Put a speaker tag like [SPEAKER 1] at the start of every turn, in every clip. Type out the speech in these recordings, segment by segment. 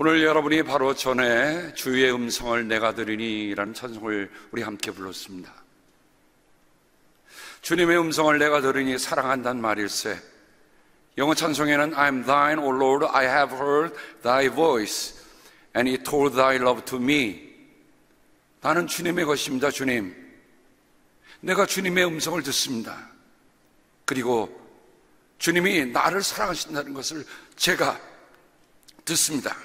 [SPEAKER 1] 오늘 여러분이 바로 전에 주의 음성을 내가 들으니 라는 찬송을 우리 함께 불렀습니다. 주님의 음성을 내가 들으니 사랑한다는 말일세. 영어 찬송에는 I'm thine, O Lord, I have heard thy voice and it told thy love to me. 나는 주님의 것입니다. 주님, 내가 주님의 음성을 듣습니다. 그리고 주님이 나를 사랑하신다는 것을 제가 듣습니다.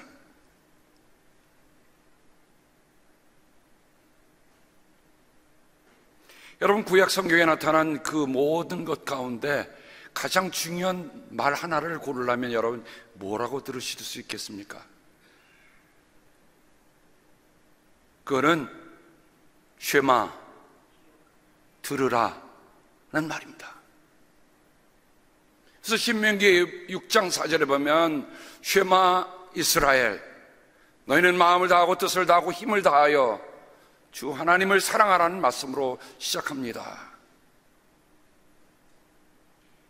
[SPEAKER 1] 여러분, 구약 성경에 나타난 그 모든 것 가운데 가장 중요한 말 하나를 고르려면 여러분 뭐라고 들으실 수 있겠습니까? 그거는 쉐마, 들으라 라는 말입니다. 그래서 신명기 6장 4절에 보면 쉐마 이스라엘, 너희는 마음을 다하고 뜻을 다하고 힘을 다하여 주 하나님을 사랑하라는 말씀으로 시작합니다.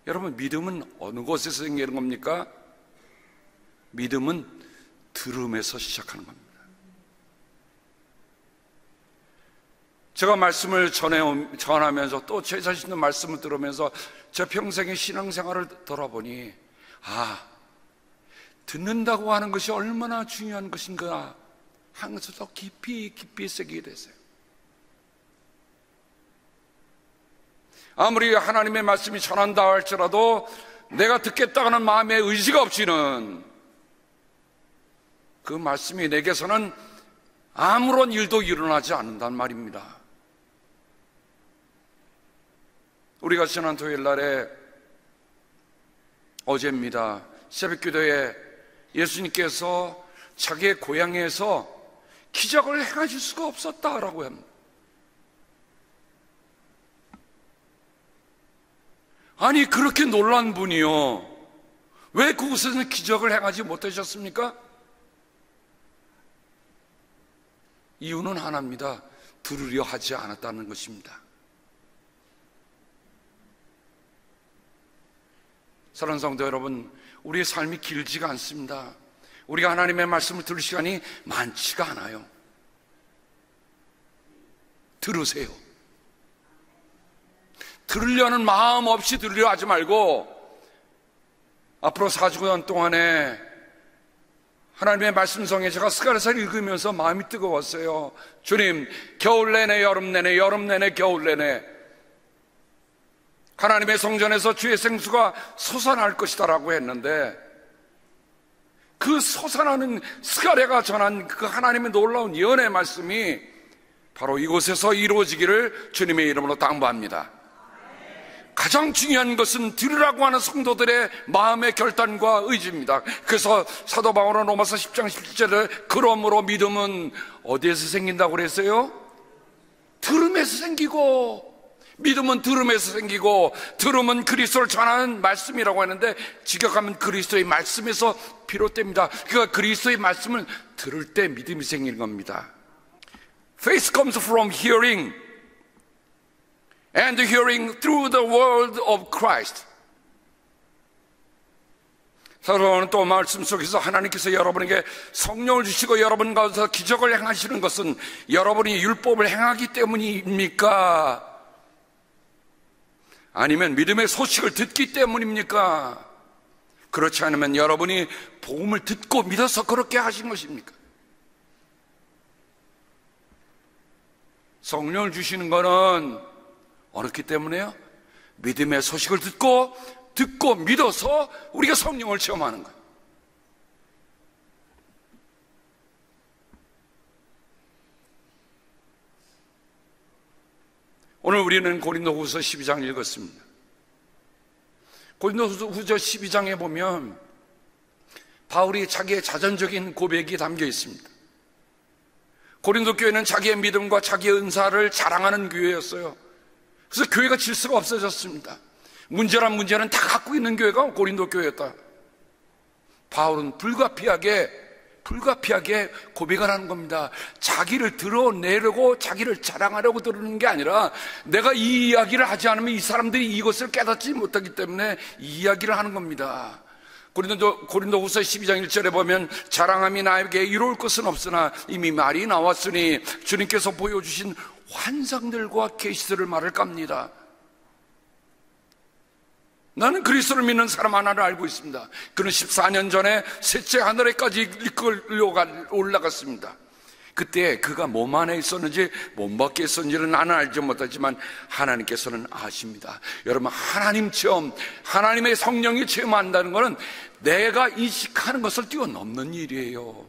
[SPEAKER 1] 여러분, 믿음은 어느 곳에서 생기는 겁니까? 믿음은 들음에서 시작하는 겁니다. 제가 말씀을 전하면서 또 제 자신의 말씀을 들으면서 제 평생의 신앙생활을 돌아보니 듣는다고 하는 것이 얼마나 중요한 것인가 하면서 더 깊이 새기게 됐어요. 아무리 하나님의 말씀이 전한다 할지라도 내가 듣겠다 하는 마음의 의지가 없이는 그 말씀이 내게서는 아무런 일도 일어나지 않는단 말입니다. 우리가 지난 토요일 날에 어제입니다. 새벽기도에 예수님께서 자기의 고향에서 기적을 행하실 수가 없었다라고 합니다. 아니, 그렇게 놀란 분이요, 왜 그곳에서는 기적을 행하지 못하셨습니까? 이유는 하나입니다. 들으려 하지 않았다는 것입니다. 사랑하는 성도 여러분, 우리의 삶이 길지가 않습니다. 우리가 하나님의 말씀을 들을 시간이 많지가 않아요. 들으세요. 들으려는 마음 없이 들으려 하지 말고 앞으로 4주간 동안에 하나님의 말씀성에 제가 스가랴서를 읽으면서 마음이 뜨거웠어요. 주님, 겨울 내내, 여름 내내, 여름 내내, 겨울 내내 하나님의 성전에서 주의 생수가 솟아날 것이다라고 했는데, 그 솟아나는 스가랴가 전한 그 하나님의 놀라운 예언의 말씀이 바로 이곳에서 이루어지기를 주님의 이름으로 당부합니다. 가장 중요한 것은 들으라고 하는 성도들의 마음의 결단과 의지입니다. 그래서 사도 바울은 로마서 10장 17절에 그러므로 믿음은 어디에서 생긴다고 그랬어요? 들음에서 생기고, 믿음은 들음에서 생기고, 들음은 그리스도를 전하는 말씀이라고 하는데 직역하면 그리스도의 말씀에서 비롯됩니다. 그러니까 그리스도의 말씀을 들을 때 믿음이 생기는 겁니다. Faith comes from hearing, and hearing through the word of Christ. 사도는 또 말씀 속에서 하나님께서 여러분에게 성령을 주시고 여러분 가운데서 기적을 행하시는 것은 여러분이 율법을 행하기 때문입니까? 아니면 믿음의 소식을 듣기 때문입니까? 그렇지 않으면 여러분이 복음을 듣고 믿어서 그렇게 하신 것입니까? 성령을 주시는 것은 어렵기 때문에요, 믿음의 소식을 듣고 믿어서 우리가 성령을 체험하는 거예요. 오늘 우리는 고린도후서 12장 읽었습니다. 고린도후서 12장에 보면 바울이 자기의 자전적인 고백이 담겨 있습니다. 고린도 교회는 자기의 믿음과 자기의 은사를 자랑하는 교회였어요. 그래서 교회가 질서가 없어졌습니다. 문제는 다 갖고 있는 교회가 고린도 교회였다. 바울은 불가피하게 고백을 하는 겁니다. 자기를 드러내려고, 자기를 자랑하려고 들으는 게 아니라 내가 이 이야기를 하지 않으면 이 사람들이 이것을 깨닫지 못하기 때문에 이 이야기를 하는 겁니다. 고린도후서 12장 1절에 보면 자랑함이 나에게 이룰 것은 없으나 이미 말이 나왔으니 주님께서 보여주신 환상들과 계시들을 말할까 합니다. 나는 그리스도를 믿는 사람 하나를 알고 있습니다. 그는 14년 전에 셋째 하늘에까지 이끌려 올라갔습니다. 그때 그가 몸 안에 있었는지 몸 밖에 있었는지는 나는 알지 못하지만 하나님께서는 아십니다. 여러분, 하나님 체험, 하나님의 성령이 체험한다는 것은 내가 인식하는 것을 뛰어넘는 일이에요.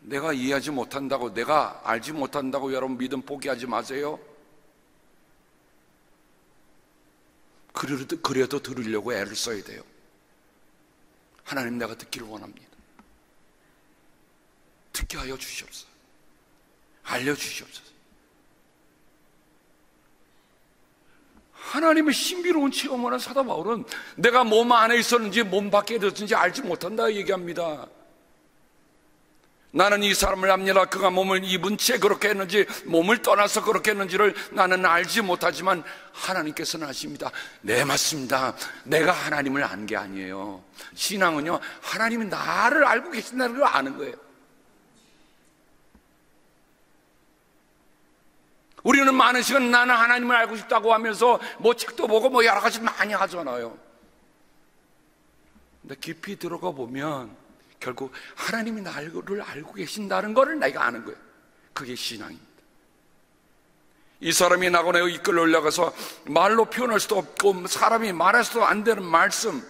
[SPEAKER 1] 내가 이해하지 못한다고, 내가 알지 못한다고 여러분 믿음 포기하지 마세요. 그래도 들으려고 애를 써야 돼요. 하나님, 내가 듣기를 원합니다. 듣게 하여 주시옵소서. 알려주시옵소서. 하나님의 신비로운 체험을 한 사도 바울은 내가 몸 안에 있었는지 몸 밖에 있었는지 알지 못한다 얘기합니다. 나는 이 사람을 압니다. 그가 몸을 입은 채 그렇게 했는지 몸을 떠나서 그렇게 했는지를 나는 알지 못하지만 하나님께서는 아십니다. 네, 맞습니다. 내가 하나님을 안 게 아니에요. 신앙은요, 하나님이 나를 알고 계신다는 걸 아는 거예요. 우리는 많은 시간 나는 하나님을 알고 싶다고 하면서 뭐 책도 보고 뭐 여러 가지 많이 하잖아요. 근데 깊이 들어가 보면 결국 하나님이 나를 알고 계신다는 것을 내가 아는 거예요. 그게 신앙입니다. 이 사람이 나고네요 이끌려 올라가서 말로 표현할 수도 없고 사람이 말해서도 안 되는 말씀.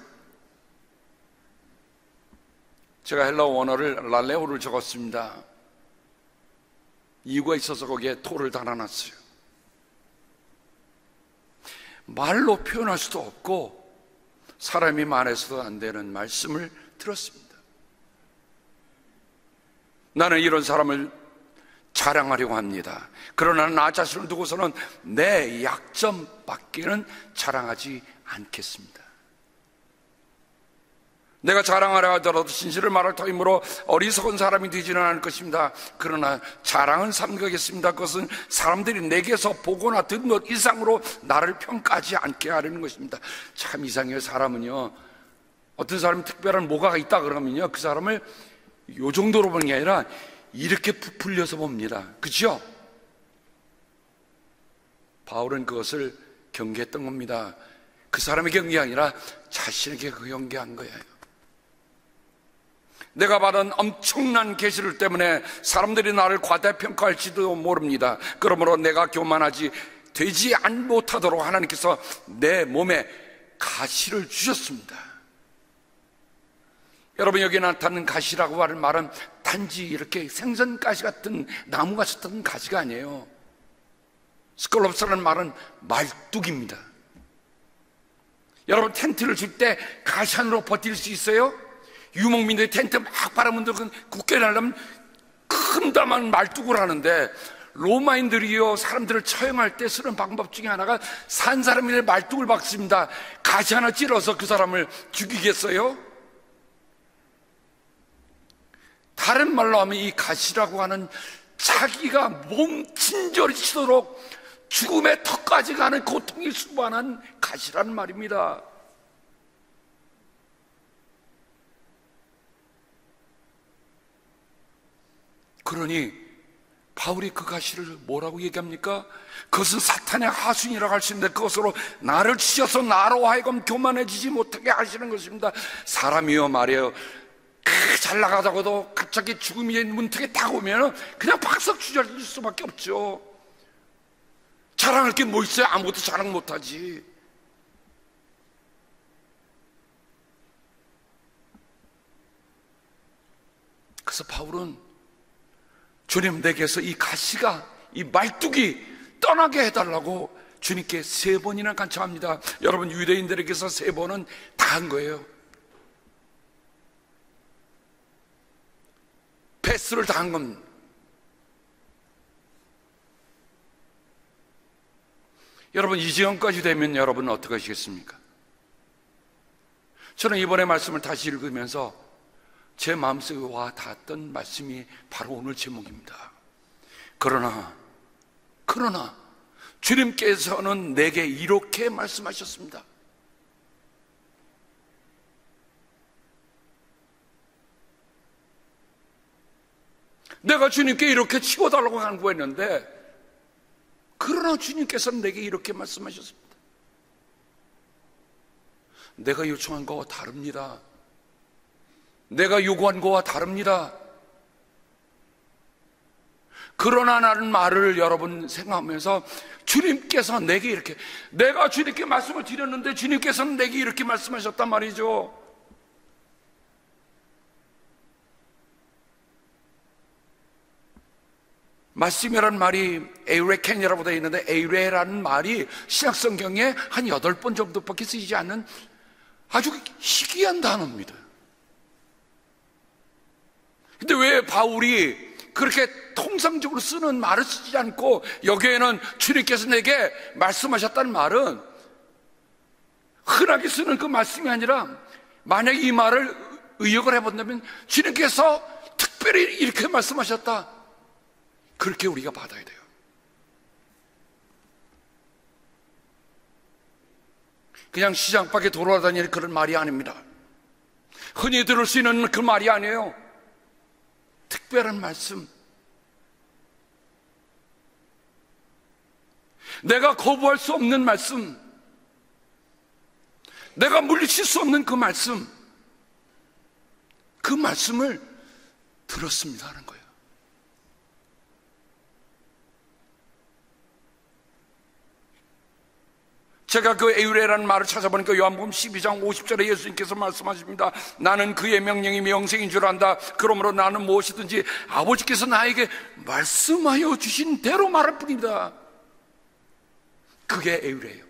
[SPEAKER 1] 제가 헬라어 원어를 랄레오를 적었습니다. 이유가 있어서 거기에 토를 달아놨어요. 말로 표현할 수도 없고 사람이 말해서도 안 되는 말씀을 들었습니다. 나는 이런 사람을 자랑하려고 합니다. 그러나 나 자신을 두고서는 내 약점밖에는 자랑하지 않겠습니다. 내가 자랑하려 하더라도 진실을 말할 터이므로 어리석은 사람이 되지는 않을 것입니다. 그러나 자랑은 삼가겠습니다. 그것은 사람들이 내게서 보거나 듣는 것 이상으로 나를 평가하지 않게 하려는 것입니다. 참 이상해요. 사람은요, 어떤 사람이 특별한 뭐가 있다 그러면요, 그 사람을 요 정도로 보는 게 아니라 이렇게 부풀려서 봅니다. 그렇죠? 바울은 그것을 경계했던 겁니다. 그 사람의 경계가 아니라 자신에게 그 경계한 거예요. 내가 받은 엄청난 계시를 때문에 사람들이 나를 과대평가할지도 모릅니다. 그러므로 내가 교만하지 되지 못하도록 하나님께서 내 몸에 가시를 주셨습니다. 여러분, 여기 나타나는 가시라고 하는 말은 단지 이렇게 생선가시 같은 나무가시 같은 가시가 아니에요. 스콜롭스라는 말은 말뚝입니다. 여러분, 텐트를 칠 때 가시 안으로 버틸 수 있어요? 유목민들이 텐트 막 바라보면 굳게 날려면 큰 담한 말뚝을 하는데 로마인들이요, 사람들을 처형할 때 쓰는 방법 중에 하나가 산 사람이 말뚝을 박습니다. 가시 하나 찔러서 그 사람을 죽이겠어요? 다른 말로 하면 이 가시라고 하는 자기가 몸 진저리 치도록 죽음의 턱까지 가는 고통이 수반한 가시라는 말입니다. 그러니 바울이 그 가시를 뭐라고 얘기합니까? 그것은 사탄의 하순이라고 할 수 있는데 그것으로 나를 치셔서 나로 하여금 교만해지지 못하게 하시는 것입니다. 사람이요 말이에요, 잘 나가다가도 갑자기 죽음이 문턱에 딱 오면 그냥 박석 주저릴 수밖에 없죠. 자랑할 게 뭐 있어요? 아무것도 자랑 못하지. 그래서 바울은 주님, 내게서 이 가시가, 이 말뚝이 떠나게 해달라고 주님께 3번이나 간청합니다. 여러분, 유대인들에게서 3번은 다 한 거예요. 패스를 다 한 겁니다. 여러분, 이 지경까지 되면 여러분은 어떻게 하시겠습니까? 저는 이번에 말씀을 다시 읽으면서 제 마음속에 와 닿았던 말씀이 바로 오늘 제목입니다. 그러나 주님께서는 내게 이렇게 말씀하셨습니다. 내가 주님께 이렇게 치워달라고 간구했는데, 그러나 주님께서는 내게 이렇게 말씀하셨습니다. 내가 요청한 거와 다릅니다. 내가 요구한 거와 다릅니다. 그러나 라는 말을 여러분 생각하면서 주님께서 내게 이렇게, 내가 주님께 말씀을 드렸는데 주님께서는 내게 이렇게 말씀하셨단 말이죠. 말씀이라는 말이 에이레켄이라고 되어 있는데, 에이레라는 말이 신약성경에 한 8번 정도밖에 쓰이지 않는 아주 희귀한 단어입니다. 근데 왜 바울이 그렇게 통상적으로 쓰는 말을 쓰지 않고 여기에는 주님께서 내게 말씀하셨다는 말은 흔하게 쓰는 그 말씀이 아니라, 만약 이 말을 의역을 해본다면 주님께서 특별히 이렇게 말씀하셨다, 그렇게 우리가 받아야 돼요. 그냥 시장 밖에 돌아다니는 그런 말이 아닙니다. 흔히 들을 수 있는 그 말이 아니에요. 특별한 말씀, 내가 거부할 수 없는 말씀, 내가 물리칠 수 없는 그 말씀, 그 말씀을 들었습니다 하는 거예요. 제가 그 에우레라는 말을 찾아보니까 요한복음 12장 50절에 예수님께서 말씀하십니다. 나는 그의 명령이 영생인 줄 안다. 그러므로 나는 무엇이든지 아버지께서 나에게 말씀하여 주신 대로 말할 뿐이다. 그게 에우레예요.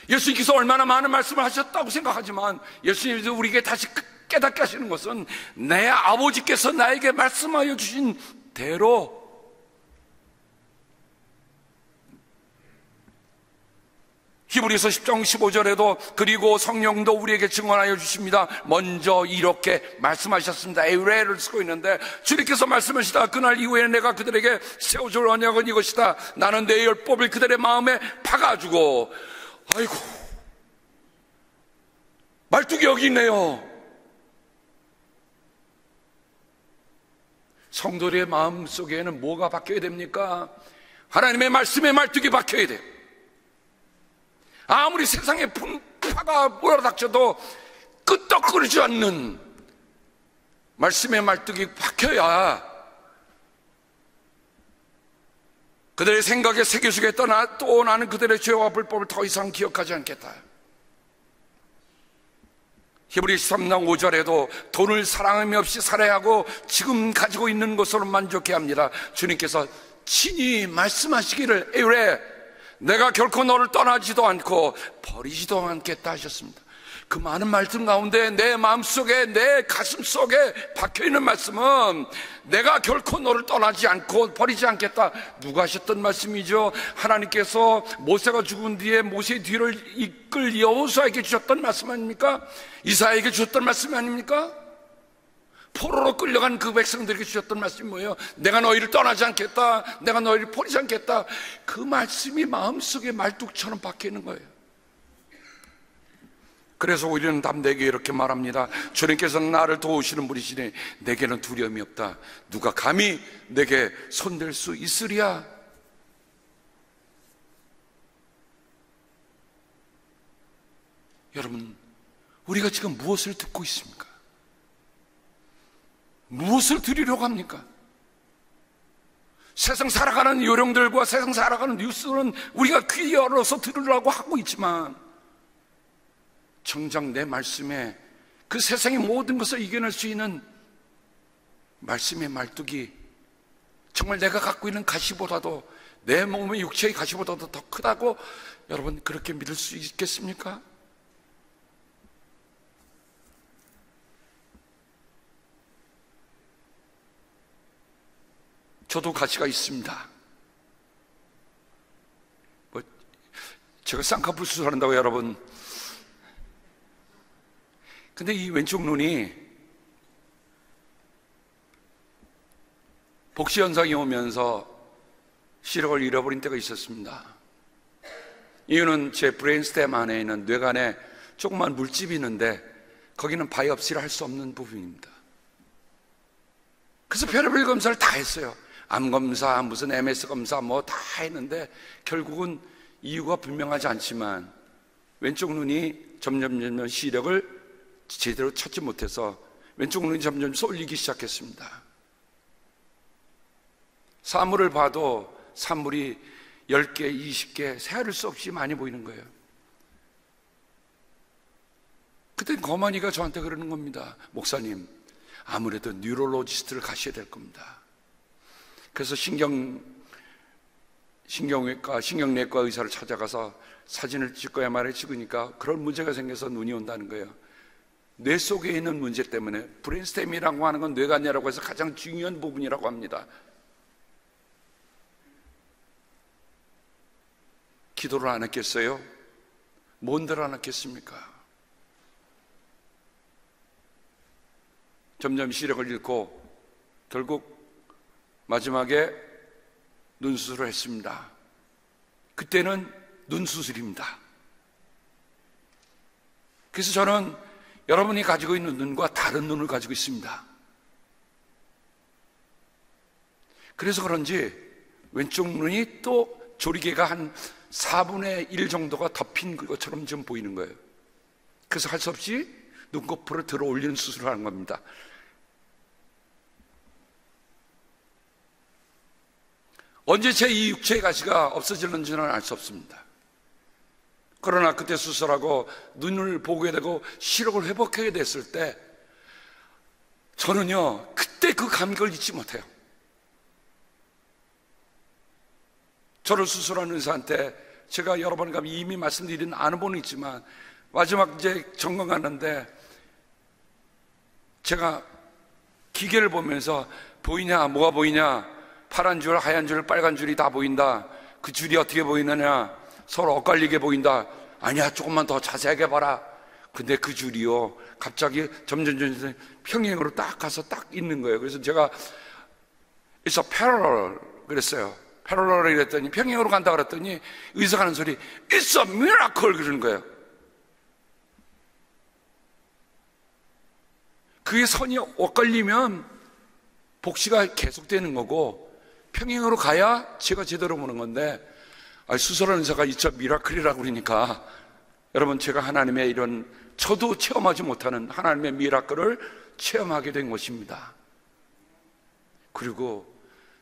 [SPEAKER 1] 예수님께서 얼마나 많은 말씀을 하셨다고 생각하지만, 예수님께서 우리에게 다시 깨닫게 하시는 것은 내 아버지께서 나에게 말씀하여 주신 대로, 히브리서 10장 15절에도 그리고 성령도 우리에게 증언하여 주십니다. 먼저 이렇게 말씀하셨습니다. 에우레를 쓰고 있는데, 주님께서 말씀하시다. 그날 이후에 내가 그들에게 세워줄 언약은 이것이다. 나는 내 율법을 그들의 마음에 박아주고, 아이고, 말뚝이 여기 있네요. 성도들의 마음 속에는 뭐가 박혀야 됩니까? 하나님의 말씀에 말뚝이 박혀야 돼요. 아무리 세상에 분파가 몰아닥쳐도 끄떡거리지 않는 말씀의 말뚝이 박혀야 그들의 생각에 새겨주겠다. 또 나는 그들의 죄와 불법을 더 이상 기억하지 않겠다. 히브리서 3장 5절에도 돈을 사랑함이 없이 살아야 하고 지금 가지고 있는 것으로 만족해야 합니다. 주님께서 친히 말씀하시기를, 에우레, 내가 결코 너를 떠나지도 않고 버리지도 않겠다 하셨습니다. 그 많은 말씀 가운데 내 마음속에, 내 가슴속에 박혀있는 말씀은 내가 결코 너를 떠나지 않고 버리지 않겠다. 누가 하셨던 말씀이죠? 하나님께서 모세가 죽은 뒤에 모세의 뒤를 이끌 여호수아에게 주셨던 말씀 아닙니까? 이사야에게 주셨던 말씀 아닙니까? 포로로 끌려간 그 백성들에게 주셨던 말씀이 뭐예요? 내가 너희를 떠나지 않겠다, 내가 너희를 버리지 않겠다. 그 말씀이 마음속에 말뚝처럼 박혀있는 거예요. 그래서 우리는 담대하게 이렇게 말합니다. 주님께서는 나를 도우시는 분이시니 내게는 두려움이 없다. 누가 감히 내게 손댈 수 있으랴. 여러분, 우리가 지금 무엇을 듣고 있습니까? 무엇을 들으려고 합니까? 세상 살아가는 요령들과 세상 살아가는 뉴스는 우리가 귀 열어서 들으려고 하고 있지만, 정작 내 말씀에 그 세상의 모든 것을 이겨낼 수 있는 말씀의 말뚝이 정말 내가 갖고 있는 가시보다도, 내 몸의 육체의 가시보다도 더 크다고 여러분 그렇게 믿을 수 있겠습니까? 저도 가시가 있습니다. 제가 쌍꺼풀 수술한다고 여러분. 근데 이 왼쪽 눈이 복시 현상이 오면서 시력을 잃어버린 때가 있었습니다. 이유는 제 브레인스템 안에 있는 뇌관에 조그만 물집이 있는데 거기는 바이옵시를 할 수 없는 부분입니다. 그래서 별의별 검사를 다 했어요. 암 검사, 무슨 MS 검사 뭐 다 했는데 결국은 이유가 분명하지 않지만 왼쪽 눈이 점점 시력을 제대로 찾지 못해서 왼쪽 눈이 점점 쏠리기 시작했습니다. 사물을 봐도 사물이 10개, 20개 세할 수 없이 많이 보이는 거예요. 그때 거만이가 저한테 그러는 겁니다. 목사님, 아무래도 뉴럴로지스트를 가셔야 될 겁니다. 그래서 신경내과 의사를 찾아가서 사진을 찍고 MRI 찍으니까 그런 문제가 생겨서 눈이 온다는 거예요. 뇌 속에 있는 문제 때문에, 브레인스템이라고 하는 건 뇌관이라고 해서 가장 중요한 부분이라고 합니다. 기도를 안 했겠어요? 뭔들 안 했겠습니까? 점점 시력을 잃고 결국 마지막에 눈 수술을 했습니다. 그때는 눈 수술입니다. 그래서 저는 여러분이 가지고 있는 눈과 다른 눈을 가지고 있습니다. 그래서 그런지 왼쪽 눈이 또 조리개가 한 4분의 1 정도가 덮인 것처럼 좀 보이는 거예요. 그래서 할 수 없이 눈꺼풀을 들어 올리는 수술을 하는 겁니다. 언제 제 이 육체의 가시가 없어질는지는 알 수 없습니다. 그러나 그때 수술하고 눈을 보게 되고 시력을 회복하게 됐을 때 저는요, 그때 그 감격을 잊지 못해요. 저를 수술한 의사한테 제가 여러 번 이미 말씀드린 아는 분은 있지만 마지막 이제 점검 갔는데 제가 기계를 보면서 보이냐, 뭐가 보이냐, 파란 줄, 하얀 줄, 빨간 줄이 다 보인다. 그 줄이 어떻게 보이느냐, 서로 엇갈리게 보인다. 아니야, 조금만 더 자세하게 봐라. 근데 그 줄이요, 갑자기 점점 평행으로 딱 가서 딱 있는 거예요. 그래서 제가 It's a parallel 그랬어요. parallel 이랬더니, 평행으로 간다 그랬더니 의사가 하는 소리 It's a miracle 그러는 거예요. 그게 선이 엇갈리면 복시가 계속되는 거고, 평행으로 가야 제가 제대로 보는 건데, 수술하는 의사가 진짜 미라클이라고 그러니까, 여러분, 제가 하나님의 이런, 저도 체험하지 못하는 하나님의 미라클을 체험하게 된 것입니다. 그리고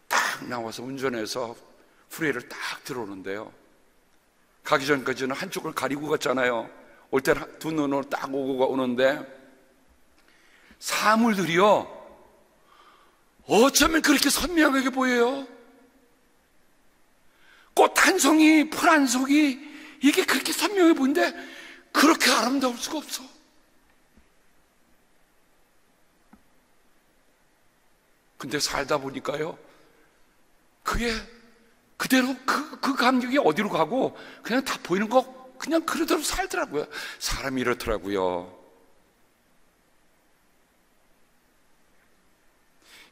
[SPEAKER 1] 딱 나와서 운전해서 프레이를 딱 들어오는데요, 가기 전까지는 한쪽을 가리고 갔잖아요. 올 때 두 눈으로 딱 오고 오는데 사물들이요, 어쩌면 그렇게 선명하게 보여요. 꽃 한 송이, 풀 한 송이, 이게 그렇게 선명해 보이는데 그렇게 아름다울 수가 없어. 근데 살다 보니까요, 그게 그대로 그 감격이 어디로 가고 그냥 다 보이는 거 그냥 그대로 살더라고요. 사람이 이렇더라고요.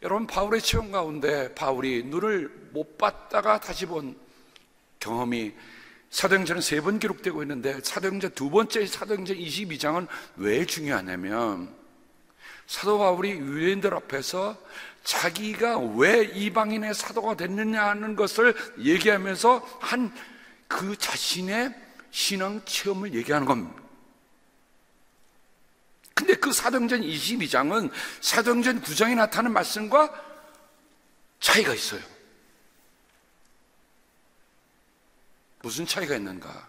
[SPEAKER 1] 여러분, 바울의 체험 가운데 바울이 눈을 못 봤다가 다시 본 경험이 사도행전은 3번 기록되고 있는데, 사도행전 두 번째 사도행전 22장은 왜 중요하냐면, 사도 바울이 유대인들 앞에서 자기가 왜 이방인의 사도가 됐느냐 하는 것을 얘기하면서 한 그 자신의 신앙 체험을 얘기하는 겁니다. 근데 그 사도행전 22장은 사도행전 9장에 나타나는 말씀과 차이가 있어요. 무슨 차이가 있는가?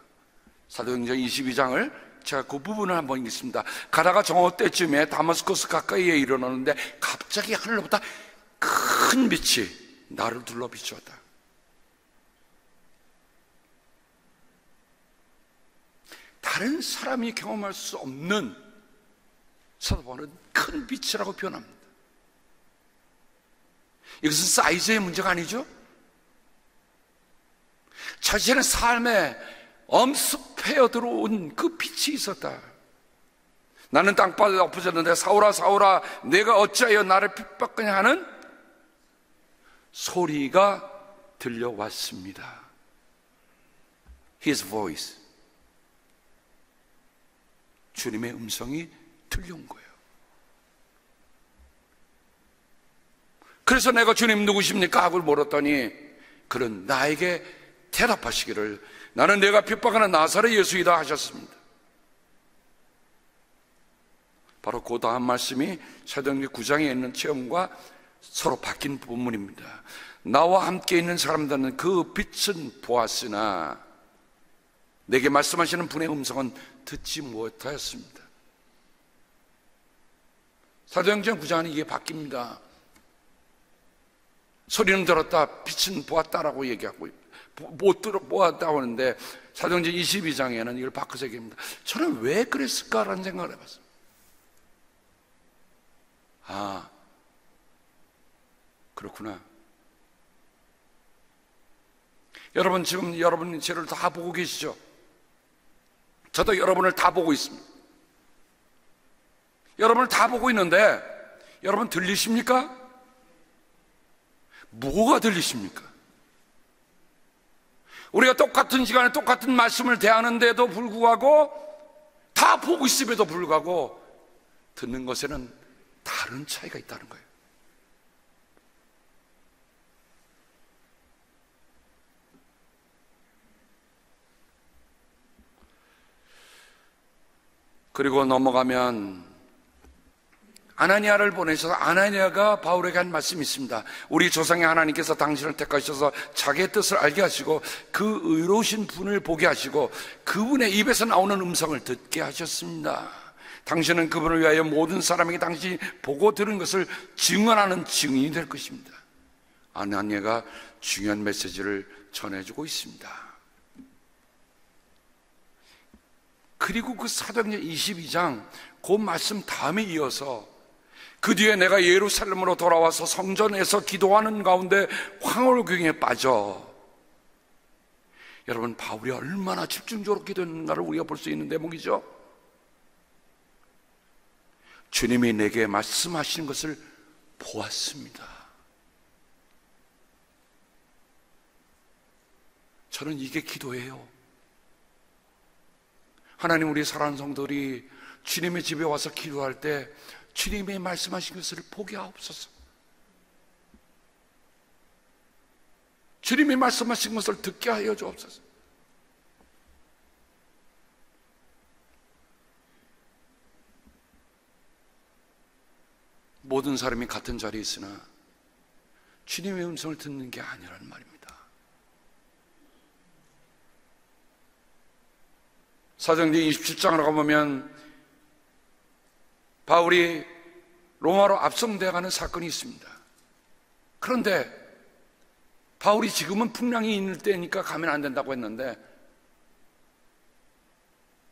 [SPEAKER 1] 사도행전 22장을 제가 그 부분을 한번 읽겠습니다. 가다가 정오 때쯤에 다마스커스 가까이에 이르렀는데 갑자기 하늘로부터 큰 빛이 나를 둘러 비추었다. 다른 사람이 경험할 수 없는, 사도 바울은 큰 빛이라고 표현합니다. 이것은 사이즈의 문제가 아니죠. 자신의 삶에 엄습해 들어온 그 빛이 있었다. 나는 땅바닥에 엎어졌는데 사울아 사울아 내가 어찌하여 나를 핍박하냐 하는 소리가 들려왔습니다. His voice, 주님의 음성이 들려온 거예요. 그래서 내가 주님 누구십니까? 하고 물었더니 그는 나에게 대답하시기를 나는 내가 핍박하는 나사렛 예수이다 하셨습니다. 바로 그 다음 말씀이 사도행전 9장에 있는 체험과 서로 바뀐 본문입니다. 나와 함께 있는 사람들은 그 빛은 보았으나 내게 말씀하시는 분의 음성은 듣지 못하였습니다. 사도행전 9장은 이게 바뀝니다. 소리는 들었다, 빛은 보았다라고 얘기하고 못 보았다고 하는데 사도행전 22장에는 이걸 바꿔서 얘기합니다. 저는 왜 그랬을까라는 생각을 해봤어요. 아, 그렇구나. 여러분 지금 여러분 저를 다 보고 계시죠? 저도 여러분을 다 보고 있습니다. 여러분을 다 보고 있는데 여러분 들리십니까? 뭐가 들리십니까? 우리가 똑같은 시간에 똑같은 말씀을 대하는데도 불구하고 다 보고 있음에도 불구하고 듣는 것에는 다른 차이가 있다는 거예요. 그리고 넘어가면 아나니아를 보내셔서 아나니아가 바울에게 한 말씀이 있습니다. 우리 조상의 하나님께서 당신을 택하셔서 자기의 뜻을 알게 하시고 그 의로우신 분을 보게 하시고 그분의 입에서 나오는 음성을 듣게 하셨습니다. 당신은 그분을 위하여 모든 사람에게 당신이 보고 들은 것을 증언하는 증인이 될 것입니다. 아나니아가 중요한 메시지를 전해주고 있습니다. 그리고 그 사도행전 22장 그 말씀 다음에 이어서 그 뒤에 내가 예루살렘으로 돌아와서 성전에서 기도하는 가운데 황홀경에 빠져. 여러분 바울이 얼마나 집중적으로 기도했는가를 우리가 볼 수 있는 대목이죠. 주님이 내게 말씀하시는 것을 보았습니다. 저는 이게 기도예요. 하나님, 우리 사랑하는 성도들이 주님의 집에 와서 기도할 때 주님의 말씀하신 것을 보게 하옵소서. 주님이 말씀하신 것을 듣게 하여 주옵소서. 모든 사람이 같은 자리에 있으나 주님의 음성을 듣는 게 아니라는 말입니다. 사도행전 27장으로 가보면 바울이 로마로 압송되어가는 사건이 있습니다. 그런데 바울이 지금은 풍랑이 있는 때니까 가면 안 된다고 했는데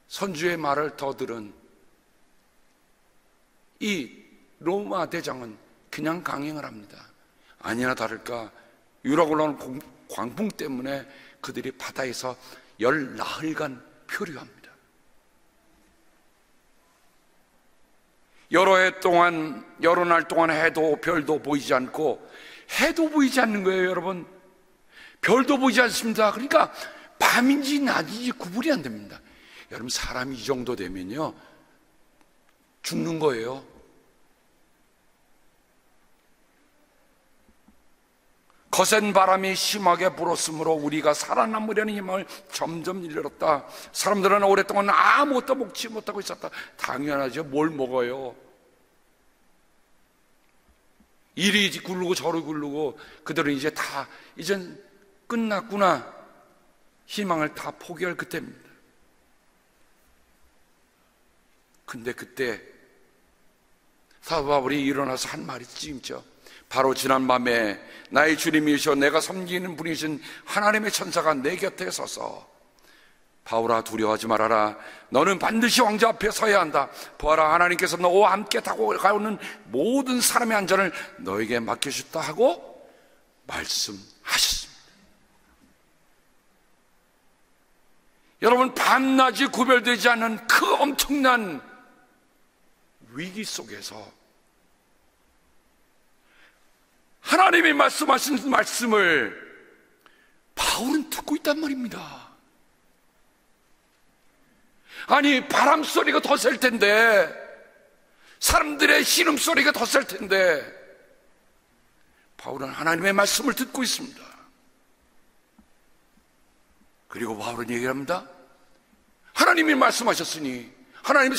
[SPEAKER 1] 선주의 말을 더 들은 이 로마 대장은 그냥 강행을 합니다. 아니나 다를까 유럽 올라오는 광풍 때문에 그들이 바다에서 10나흘간 표류합니다. 여러 날 동안 해도 별도 보이지 않고, 해도 보이지 않는 거예요, 여러분. 별도 보이지 않습니다. 그러니까 밤인지 낮인지 구분이 안 됩니다. 여러분, 사람이 이 정도 되면요 죽는 거예요. 거센 바람이 심하게 불었으므로 우리가 살아남으려는 희망을 점점 잃었다. 사람들은 오랫동안 아무것도 먹지 못하고 있었다. 당연하죠. 뭘 먹어요? 이리 굴르고 저리 굴르고 그들은 이젠 끝났구나. 희망을 다 포기할 그때입니다. 근데 그때 사도 바울이 일어나서 한 말이 있죠. 바로 지난 밤에 나의 주님이시여 내가 섬기는 분이신 하나님의 천사가 내 곁에 서서 바울아 두려워하지 말아라. 너는 반드시 왕자 앞에 서야 한다. 보아라, 하나님께서 너와 함께 타고 가오는 모든 사람의 안전을 너에게 맡겨주셨다 하고 말씀하셨습니다. 여러분, 밤낮이 구별되지 않는 그 엄청난 위기 속에서 하나님이 말씀하신 말씀을 바울은 듣고 있단 말입니다. 아니, 바람 소리가 더 셀 텐데 사람들의 신음소리가 더 셀 텐데 바울은 하나님의 말씀을 듣고 있습니다. 그리고 바울은 얘기합니다. 하나님이 말씀하셨으니, 하나님의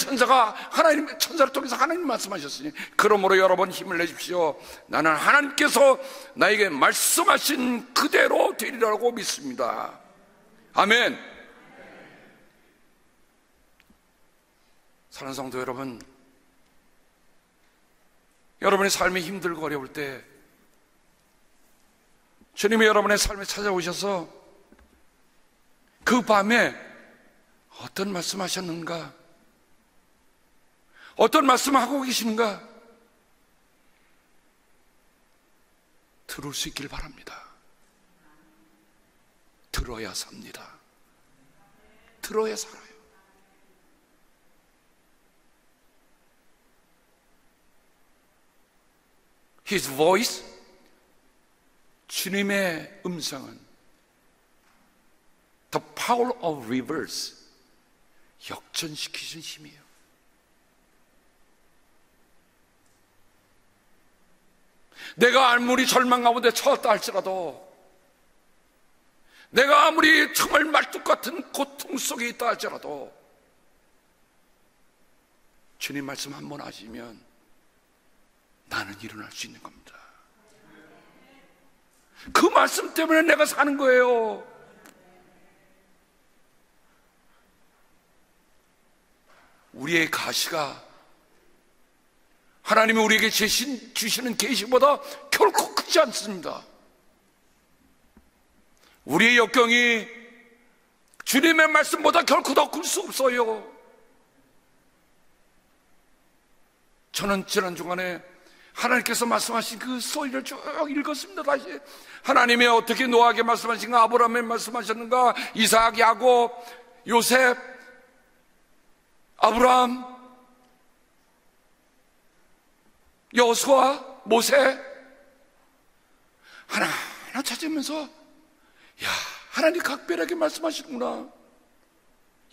[SPEAKER 1] 천사를 통해서 하나님이 말씀하셨으니, 그러므로 여러분 힘을 내십시오. 나는 하나님께서 나에게 말씀하신 그대로 되리라고 믿습니다. 아멘. 사랑하는 성도 여러분, 여러분의 삶이 힘들고 어려울 때 주님이 여러분의 삶에 찾아오셔서 그 밤에 어떤 말씀하셨는가, 어떤 말씀하고 계신가 들을 수 있길 바랍니다. 들어야 삽니다. 들어야 살아요. His voice, 주님의 음성은 The power of reverse, 역전시키신 힘이에요. 내가 아무리 절망 가운데 처했다 할지라도, 내가 아무리 정말 말뚝 같은 고통 속에 있다 할지라도 주님 말씀 한 번 하시면 나는 일어날 수 있는 겁니다. 그 말씀 때문에 내가 사는 거예요. 우리의 가시가 하나님이 우리에게 주시는 계시보다 결코 크지 않습니다. 우리의 역경이 주님의 말씀보다 결코 더 클 수 없어요. 저는 지난 주간에 하나님께서 말씀하신 그 소리를 쭉 읽었습니다. 다시 하나님이 어떻게 노아에게 말씀하신가, 아브라함에 말씀하셨는가, 이삭, 야곱, 요셉, 아브라함, 여호수아, 모세 하나하나 찾으면서 야, 하나님 각별하게 말씀하시는구나.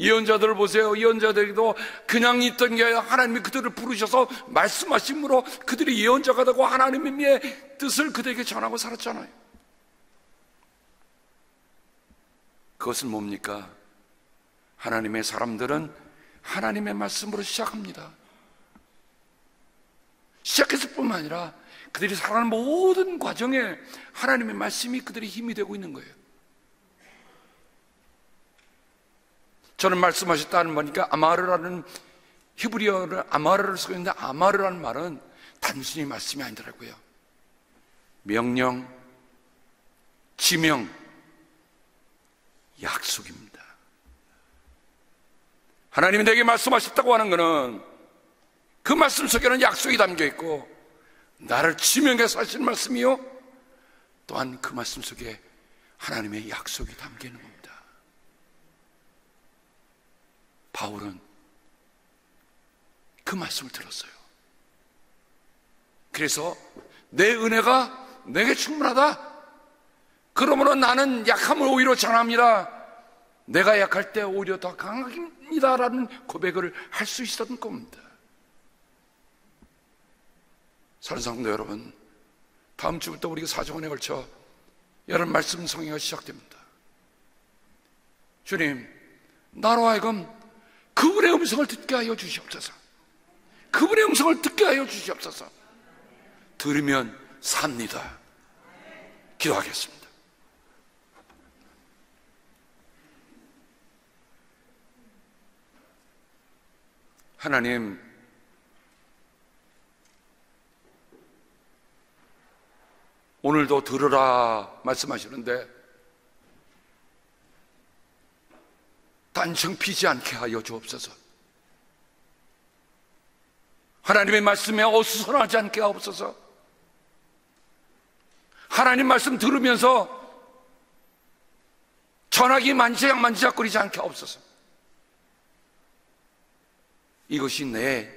[SPEAKER 1] 예언자들을 보세요. 예언자들도 그냥 있던 게 하나님이 그들을 부르셔서 말씀하심으로 그들이 예언자가 되고 하나님의 뜻을 그들에게 전하고 살았잖아요. 그것은 뭡니까? 하나님의 사람들은 하나님의 말씀으로 시작합니다. 시작했을 뿐만 아니라 그들이 살아가는 모든 과정에 하나님의 말씀이 그들의 힘이 되고 있는 거예요. 저는 말씀하셨다는 말이니까 아마르라는 히브리어를 아마르를 쓰고 있는데, 아마르라는 말은 단순히 말씀이 아니더라고요. 명령, 지명, 약속입니다. 하나님이 내게 말씀하셨다고 하는 것은 그 말씀 속에는 약속이 담겨 있고, 나를 지명해서 하신 말씀이요, 또한 그 말씀 속에 하나님의 약속이 담겨 있는 겁니다. 바울은 그 말씀을 들었어요. 그래서 내 은혜가 내게 충분하다, 그러므로 나는 약함을 오히려 전합니다. 내가 약할 때 오히려 더 강합니다라는 고백을 할 수 있었던 겁니다. 사랑하는 성도 여러분, 다음 주부터 우리가 4주간에 걸쳐 여러분 말씀 성회가 시작됩니다. 주님, 나로 하여금 그분의 음성을 듣게 하여 주시옵소서. 그분의 음성을 듣게 하여 주시옵소서. 들으면 삽니다. 기도하겠습니다. 하나님, 오늘도 들으라 말씀하시는데 단청 피지 않게 하여 주옵소서. 하나님의 말씀에 어수선하지 않게 하옵소서. 하나님 말씀 들으면서 전화기 만지작거리지 않게 하옵소서. 이것이 내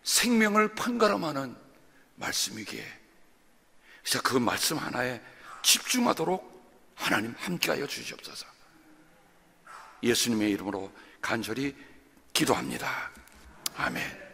[SPEAKER 1] 생명을 판가름하는 말씀이기에, 그래서 그 말씀 하나에 집중하도록 하나님 함께하여 주시옵소서. 예수님의 이름으로 간절히 기도합니다. 아멘.